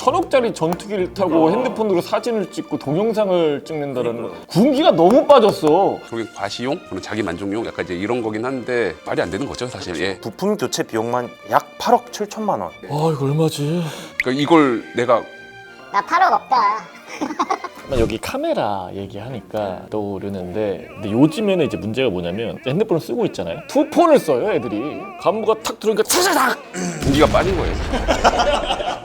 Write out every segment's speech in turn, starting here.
1000억짜리 전투기를 타고 핸드폰으로 사진을 찍고 동영상을 찍는다는 거 군기가 너무 빠졌어. 결국엔 과시용, 자기 만족용 약간 이제 이런 거긴 한데 말이 안 되는 거죠 사실. 예. 부품 교체 비용만 약 8억 7천만 원. 아 이거 얼마지? 그러니까 이걸 내가 나 8억 없다. 여기 카메라 얘기하니까 떠오르는데 근데 요즘에는 이제 문제가 뭐냐면 핸드폰을 쓰고 있잖아요. 투폰을 써요 애들이. 간부가 탁 들어오니까 차자닥! 분기가 빠진 거예요.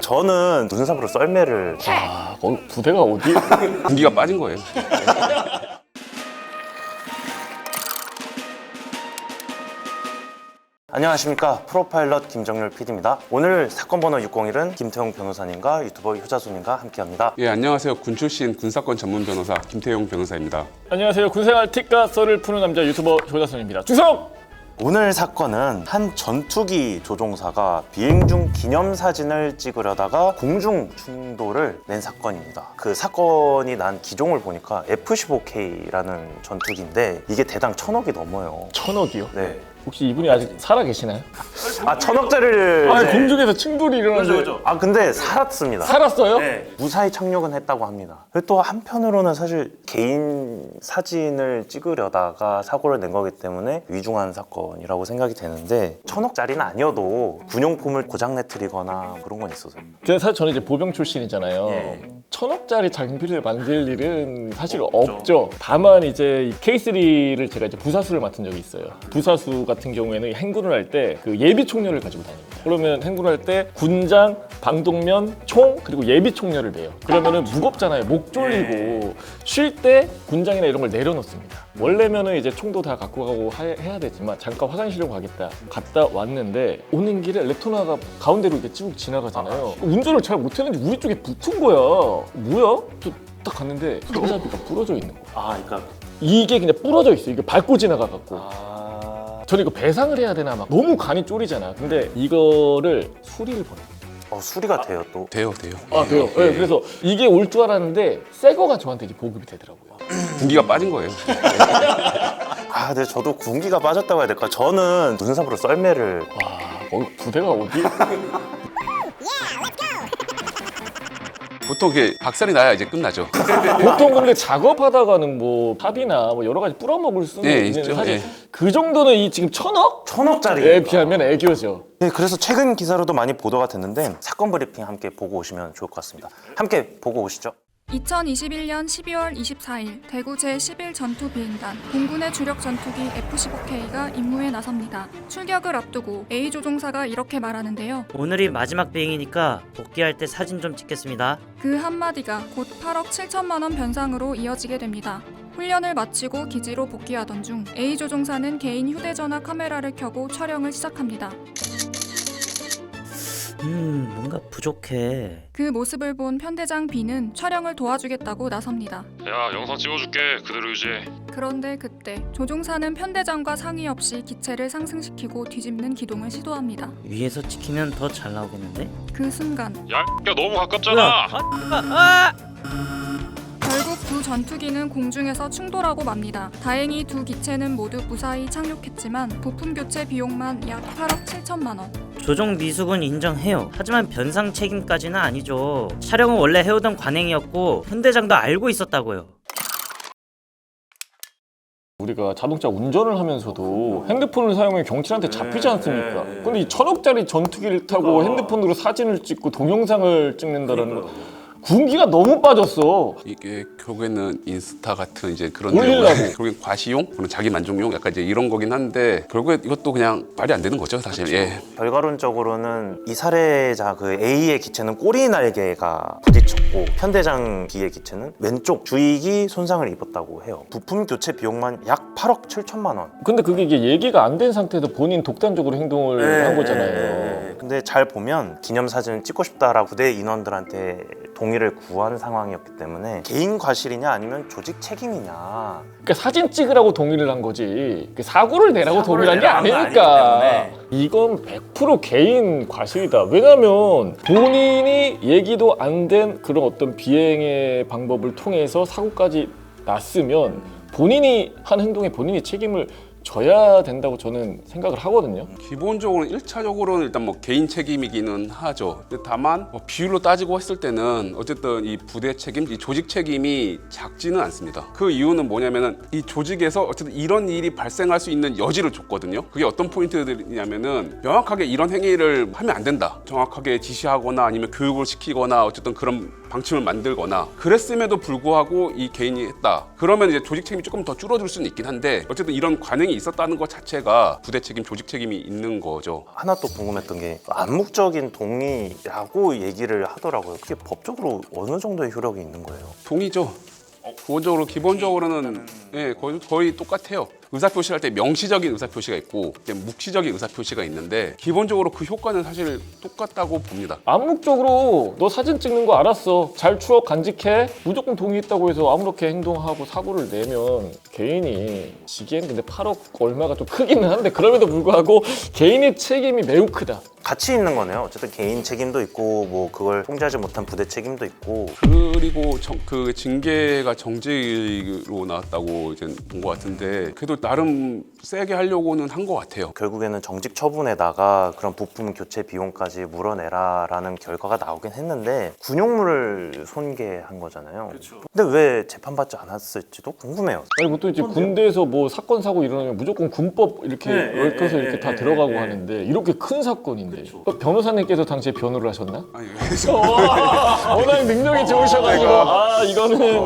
저는 눈사부로 썰매를 아 거기 부대가 어디? 분기가 빠진 거예요. 안녕하십니까, 프로파일럿 김정률 PD입니다. 오늘 사건 번호 601은 김태용 변호사님과 유튜버 효자손님과 함께합니다. 예, 안녕하세요. 군 출신 군사건 전문 변호사 김태용 변호사입니다. 안녕하세요. 군생활 틱과 썰을 푸는 남자 유튜버 조다선입니다. 충성! 오늘 사건은 한 전투기 조종사가 비행 중 기념사진을 찍으려다가 공중 충돌을 낸 사건입니다. 그 사건이 난 기종을 보니까 F-15K라는 전투기인데 이게 대당 1000억이 넘어요. 1000억이요? 네. 혹시 이분이 아직 살아 계시나요? 아, 1000억짜리를 아니 공중에서 충돌이 일어나는데 아, 근데 살았습니다. 살았어요? 네. 무사히 착륙은 했다고 합니다. 그리고 또 한편으로는 사실 개인 사진을 찍으려다가 사고를 낸 거기 때문에 위중한 사건이라고 생각이 되는데 1000억짜리는 아니어도 군용품을 고장내트리거나 그런 건 있어서요. 사실 저는 이제 보병 출신이잖아요. 예. 1000억짜리 장비를 만들 일은 사실 없죠. 다만 이제 이 K3를 제가 이제 부사수를 맡은 적이 있어요. 부사수 같은 경우에는 행군을 할 때 그 예비 총열을 가지고 다닙니다. 그러면 행군을 할 때 군장, 방독면, 총 그리고 예비 총열을 매요. 그러면은 무겁잖아요. 목 졸리고 쉴 때 군장이나 이런 걸 내려놓습니다. 원래면은 이제 총도 다 갖고 가고 해야 되지만 잠깐 화장실로 가겠다. 갔다 왔는데 오는 길에 레토나가 가운데로 이렇게 쭉 지나가잖아요. 운전을 잘 못했는지 우리 쪽에 붙은 거야. 뭐야? 저 딱 갔는데 손잡이가 부러져 있는 거야. 아, 그러니까 이게 그냥 부러져 있어. 이게 밟고 지나가갖고. 저는 이거 배상을 해야 되나 막 너무 간이 쫄이잖아. 근데 이거를 수리를 보내. 수리가 돼요 또. 돼요. 아 돼요. 네, 그래서 이게 올 줄 알았는데 새 거가 저한테 이제 보급이 되더라고요. 분기가 빠진 거예요. 아, 근데 저도 군기가 빠졌다고 해야 될까? 저는 눈사부로 썰매를 와 거기 부대가 어디? 보통 이게 박살이 나야 이제 끝나죠. 보통 근데 작업하다가는 뭐 탑이나 뭐 여러 가지 뿌려먹을 수는 예, 있는데 있죠. 사실 예. 그 정도는 이 지금 1000억? 1000억짜리에 에 비하면 애교죠. 네, 그래서 최근 기사로도 많이 보도가 됐는데 사건 브리핑 함께 보고 오시면 좋을 것 같습니다. 함께 보고 오시죠. 2021년 12월 24일 대구 제11 전투비행단 공군의 주력 전투기 F-15K가 임무에 나섭니다. 출격을 앞두고 A 조종사가 이렇게 말하는데요. 오늘이 마지막 비행이니까 복귀할 때 사진 좀 찍겠습니다. 그 한마디가 곧 8억 7천만 원 변상으로 이어지게 됩니다. 훈련을 마치고 기지로 복귀하던 중 A 조종사는 개인 휴대전화 카메라를 켜고 촬영을 시작합니다. 뭔가 부족해. 그 모습을 본 편대장 B는 촬영을 도와주겠다고 나섭니다. 야, 영상 찍어줄게. 그대로 유지해. 그런데 그때 조종사는 편대장과 상의 없이 기체를 상승시키고 뒤집는 기동을 시도합니다. 위에서 찍히면 더 잘 나오겠는데? 그 순간 야, 너무 가깝잖아. 결국 두 전투기는 공중에서 충돌하고 맙니다. 다행히 두 기체는 모두 무사히 착륙했지만 부품 교체 비용만 약 8억 7천만 원. 조종 미숙은 인정해요. 하지만 변상 책임까지는 아니죠. 촬영은 원래 해오던 관행이었고 현대장도 알고 있었다고요. 우리가 자동차 운전을 하면서도 핸드폰을 사용하면 경찰한테 잡히지 않습니까? 근데 이 1000억짜리 전투기를 타고 핸드폰으로 사진을 찍고 동영상을 찍는다는 거 군기가 너무 빠졌어. 이게 결국에는 인스타 같은 이제 그런 올리려고. 데로 결국엔 과시용, 자기 만족용 약간 이제 이런 거긴 한데 결국에 이것도 그냥 말이 안 되는 거죠 사실. 예. 결과론적으로는 이 살해자 그 A의 기체는 꼬리 날개가 부딪혔고 편대장 B의 기체는 왼쪽 주익이 손상을 입었다고 해요. 부품 교체 비용만 약 8억 7천만 원. 근데 그게 이게 얘기가 안 된 상태에서 본인 독단적으로 행동을 한 거잖아요. 근데 잘 보면 기념사진을 찍고 싶다라고 부대 인원들한테 동의를 구한 상황이었기 때문에 개인 과실이냐 아니면 조직 책임이냐. 그러니까 사진 찍으라고 동의를 한 거지 사고를 내라고 사고를 동의를 한 게 내라는 건 아니니까. 아니기 이건 100% 개인 과실이다. 왜냐면 본인이 얘기도 안 된 그런 어떤 비행의 방법을 통해서 사고까지 났으면 본인이 한 행동에 본인이 책임을 줘야 된다고 저는 생각을 하거든요. 기본적으로는 1차적으로는 일단 뭐 개인 책임이기는 하죠. 근데 다만 뭐 비율로 따지고 했을 때는 어쨌든 이 부대 책임, 이 조직 책임이 작지는 않습니다. 그 이유는 뭐냐면은 이 조직에서 어쨌든 이런 일이 발생할 수 있는 여지를 줬거든요. 그게 어떤 포인트들이냐면은 명확하게 이런 행위를 하면 안 된다. 정확하게 지시하거나 아니면 교육을 시키거나 어쨌든 그런 방침을 만들거나 그랬음에도 불구하고 이 개인이 했다. 그러면 이제 조직 책임이 조금 더 줄어들 수는 있긴 한데 어쨌든 이런 관행이 있었다는 것 자체가 부대 책임, 조직 책임이 있는 거죠. 하나 또 궁금했던 게 암묵적인 동의라고 얘기를 하더라고요. 그게 법적으로 어느 정도의 효력이 있는 거예요? 동의죠. 기본적으로는 예, 거의 똑같아요. 의사표시를 할 때 명시적인 의사표시가 있고 이제 묵시적인 의사표시가 있는데 기본적으로 그 효과는 사실 똑같다고 봅니다. 암묵적으로 너 사진 찍는 거 알았어. 잘 추억 간직해. 무조건 동의했다고 해서 아무렇게 행동하고 사고를 내면 개인이 지기엔 근데 8억 얼마가 좀 크기는 한데 그럼에도 불구하고 개인의 책임이 매우 크다. 같이 있는 거네요. 어쨌든 개인 책임도 있고 뭐 그걸 통제하지 못한 부대 책임도 있고. 그리고 그 징계가 정직으로 나왔다고 이제 본 것 같은데 그래도 나름 세게 하려고는 한 것 같아요. 결국에는 정직 처분에다가 그런 부품 교체 비용까지 물어내라라는 결과가 나오긴 했는데 군용물을 손괴한 거잖아요. 근데 왜 재판받지 않았을지도 궁금해요. 아니 또 이제 군대에서 뭐 사건 사고 일어나면 무조건 군법 이렇게 얽혀서 이렇게 다 들어가고 하는데 이렇게 큰 사건인데 변호사님께서 당시에 변호를 하셨나? 아니, 워낙 능력이 좋으셔가지고 이거는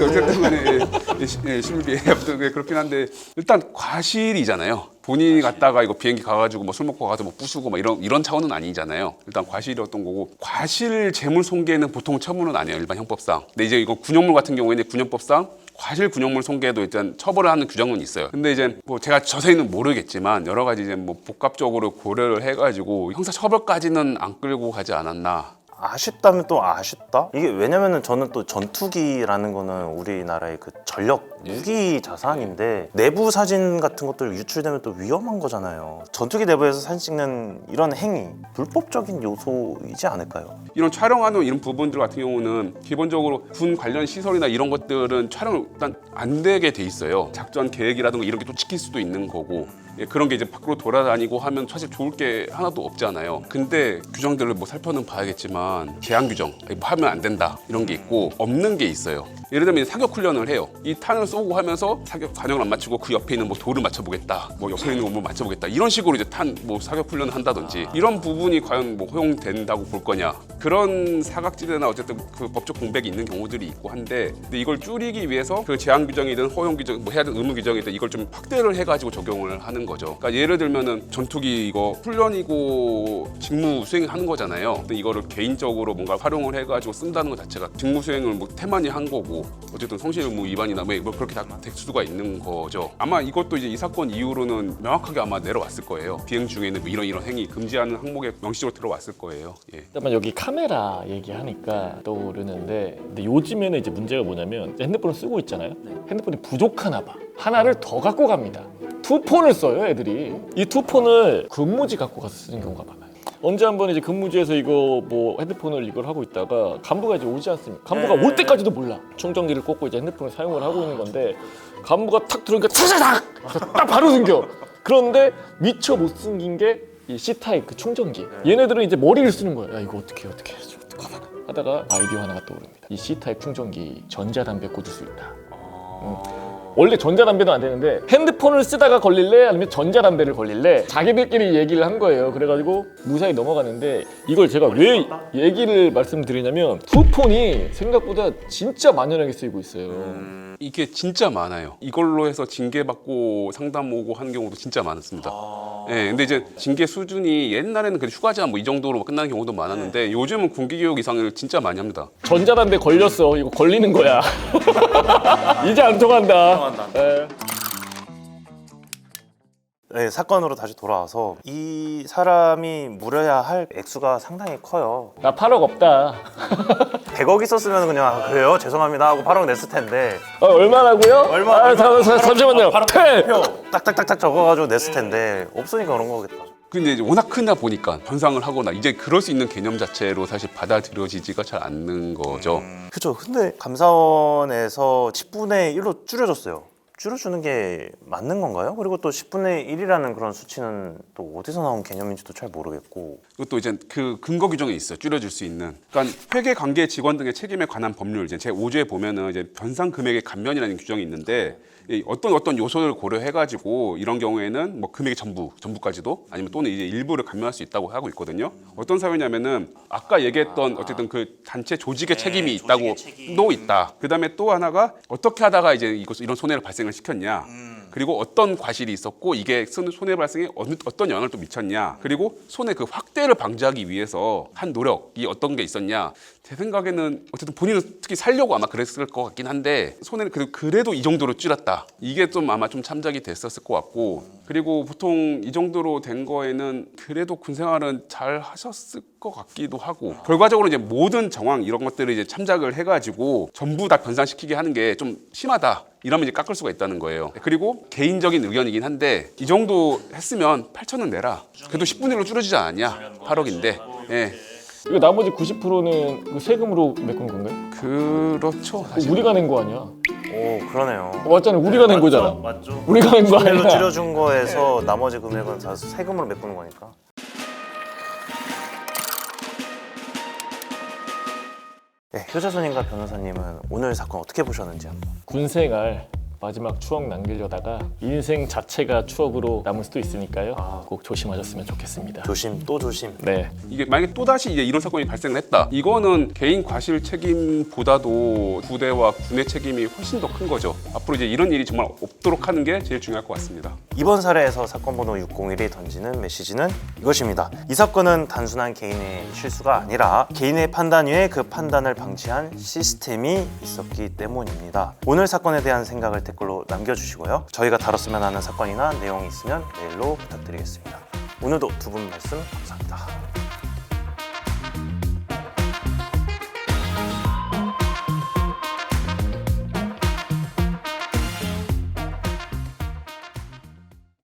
어쨌든 간에 실비에 아무튼 그렇긴 한데 일단 과실이잖아요. 본인이 갔다가 이거 비행기 가가지고 뭐 술 먹고 가서 뭐 부수고 막 이런 차원은 아니잖아요. 일단 과실이었던 거고 과실 재물 손괴는 보통 처분은 안 해요. 일반 형법상. 근데 이제 이거 군용물 같은 경우에는 군형법상 과실 군용물 손괴도 일단 처벌을 하는 규정은 있어요. 근데 이제 뭐 제가 자세히는 모르겠지만 여러 가지 이제 뭐 복합적으로 고려를 해가지고 형사 처벌까지는 안 끌고 가지 않았나. 아쉽다면 또 아쉽다? 이게 왜냐면은 저는 또 전투기라는 거는 우리나라의 그 전력 무기 자산인데 내부 사진 같은 것들 유출되면 또 위험한 거잖아요. 전투기 내부에서 사진 찍는 이런 행위 불법적인 요소이지 않을까요? 이런 촬영하는 이런 부분들 같은 경우는 기본적으로 군 관련 시설이나 이런 것들은 촬영을 일단 안 되게 돼 있어요. 작전 계획이라든가 이런 게 또 찍힐 수도 있는 거고 예, 그런 게 이제 밖으로 돌아다니고 하면 사실 좋을 게 하나도 없잖아요. 근데 규정들을 뭐 살펴는 봐야겠지만 제한 규정 하면 안 된다 이런 게 있고 없는 게 있어요. 예를 들면 사격 훈련을 해요. 이 탄을 쏘고 하면서 사격 관역을 안 맞추고 그 옆에 있는 뭐 돌을 맞춰보겠다, 뭐 옆에 있는 거 뭐 맞춰보겠다 이런 식으로 이제 뭐 사격 훈련을 한다든지 이런 부분이 과연 뭐 허용된다고 볼 거냐 그런 사각지대나 어쨌든 그 법적 공백이 있는 경우들이 있고 한데 근데 이걸 줄이기 위해서 그 제한 규정이든 허용 규정 뭐 해야 되는 의무 규정이든 이걸 좀 확대를 해가지고 적용을 하는 거죠. 그러니까 예를 들면은 전투기 이거 훈련이고 직무 수행하는 거잖아요. 근데 이거를 개인적으로 뭔가 활용을 해가지고 쓴다는 것 자체가 직무 수행을 뭐 태만히 한 거고 어쨌든 성실 의무 위반이나 뭐 그렇게 다 될 수가 있는 거죠. 아마 이것도 이제 이 사건 이후로는 명확하게 아마 내려왔을 거예요. 비행 중에는 뭐 이런 행위 금지하는 항목에 명시적으로 들어왔을 거예요. 예. 잠깐만 여기 카메라 얘기하니까 떠오르는데 근데 요즘에는 이제 문제가 뭐냐면 핸드폰을 쓰고 있잖아요. 핸드폰이 부족하나 봐. 하나를 더 갖고 갑니다. 투폰을 써요 애들이. 이 투폰을 근무지 갖고 가서 쓰는 경우가 많아요. 언제 한번 이제 근무지에서 이거 뭐 핸드폰을 이걸 하고 있다가 간부가 이제 오지 않습니까? 간부가 올 때까지도 몰라. 충전기를 꽂고 이제 핸드폰을 사용을 하고 있는 건데 간부가 탁 들어오니까 차차닥 딱 바로 숨겨. 그런데 미처 못 숨긴 게 이 C타입 그 충전기. 얘네들은 이제 머리를 쓰는 거야. 야 이거 어떻게 하다가 아이디어 하나가 떠오릅니다. 이 C타입 충전기 전자담배 꽂을 수 있다. 원래 전자담배도 안 되는데 핸드폰을 쓰다가 걸릴래? 아니면 전자담배를 걸릴래? 자기들끼리 얘기를 한 거예요. 그래가지고 무사히 넘어가는데 이걸 제가 왜 얘기를 말씀드리냐면 투폰이 생각보다 진짜 만연하게 쓰이고 있어요. 이게 진짜 많아요. 이걸로 해서 징계받고 상담 오고 하는 경우도 진짜 많았습니다. 예, 근데 이제 징계 수준이 옛날에는 그 휴가 제한 뭐 이 정도로 끝나는 경우도 많았는데 요즘은 군기교육 이상을 진짜 많이 합니다. 전자담배 걸렸어. 이거 걸리는 거야. 이제 안 통한다. 예. 네, 사건으로 다시 돌아와서 이 사람이 물어야 할 액수가 상당히 커요. 나 8억 없다. 100억 있었으면 그냥 아, 그래요? 죄송합니다 하고 8억 냈을 텐데 얼마라고요? 잠시만요. 표 딱딱딱딱 적어가지고 냈을 텐데 없으니까 그런 거겠다. 근데 이제 워낙 크다 보니까 변상을 하거나 이제 그럴 수 있는 개념 자체로 사실 받아들여지지가 잘 않는 거죠. 그죠. 근데 감사원에서 10분의 1로 줄여줬어요. 줄여주는 게 맞는 건가요? 그리고 또 10분의 1이라는 그런 수치는 또 어디서 나온 개념인지도 잘 모르겠고. 이것도 이제 그 근거 규정이 있어요. 줄여줄 수 있는. 그러니까 회계 관계 직원 등의 책임에 관한 법률 이제 제 5조에 보면은 이제 변상 금액의 감면이라는 규정이 있는데 이 어떤 요소를 고려해가지고 이런 경우에는 뭐 금액의 전부까지도 아니면 또는 이제 일부를 감면할 수 있다고 하고 있거든요. 어떤 사유냐면은 아까 얘기했던 어쨌든 그 단체 조직의 책임이 있다고도 있다. 그다음에 또 하나가 어떻게 하다가 이제 이런 손해를 발생을 시켰냐. 그리고 어떤 과실이 있었고 이게 손해 발생에 어떤 영향을 또 미쳤냐. 그리고 손해 그 확대를 방지하기 위해서 한 노력이 어떤 게 있었냐. 제 생각에는 어쨌든 본인은 특히 살려고 아마 그랬을 것 같긴 한데 손해는 그래도 이 정도로 줄였다. 이게 좀 아마 좀 참작이 됐었을 것 같고 그리고 보통 이 정도로 된 거에는 그래도 군 생활은 잘 하셨을 것 같기도 하고 결과적으로 이제 모든 정황 이런 것들을 이제 참작을 해가지고 전부 다 변상시키게 하는 게 좀 심하다. 이러면 이제 깎을 수가 있다는 거예요. 그리고 개인적인 의견이긴 한데 이 정도 했으면 8천은 내라. 그래도 10분의 1로 줄여지지 않았냐? 8억인데. 예. 이거 나머지 90%는 그 세금으로 메꾸는 건가요? 그렇죠. 사실. 우리가 낸 거 아니야? 오, 그러네요. 맞잖아, 우리가 낸 거잖아. 맞죠. 우리가 낸 거 손해로 아니야? 줄여준 거에서 나머지 금액은 다 세금으로 메꾸는 거니까. 네, 효자손님과 변호사님은 오늘 사건 어떻게 보셨는지 한번. 군생활 마지막 추억 남기려다가 인생 자체가 추억으로 남을 수도 있으니까요. 꼭 조심하셨으면 좋겠습니다. 조심 또 조심. 네. 이게 만약에 또다시 이제 이런 사건이 발생을 했다. 이거는 개인 과실 책임보다도 부대와 군의 책임이 훨씬 더 큰 거죠. 앞으로 이제 이런 일이 정말 없도록 하는 게 제일 중요할 것 같습니다. 이번 사례에서 사건 번호 601이 던지는 메시지는 이것입니다. 이 사건은 단순한 개인의 실수가 아니라 개인의 판단 위에 그 판단을 방치한 시스템이 있었기 때문입니다. 오늘 사건에 대한 생각을 댓글로 남겨주시고요. 저희가 다뤘으면 하는 사건이나 내용이 있으면 메일로 부탁드리겠습니다. 오늘도 두 분 말씀 감사합니다.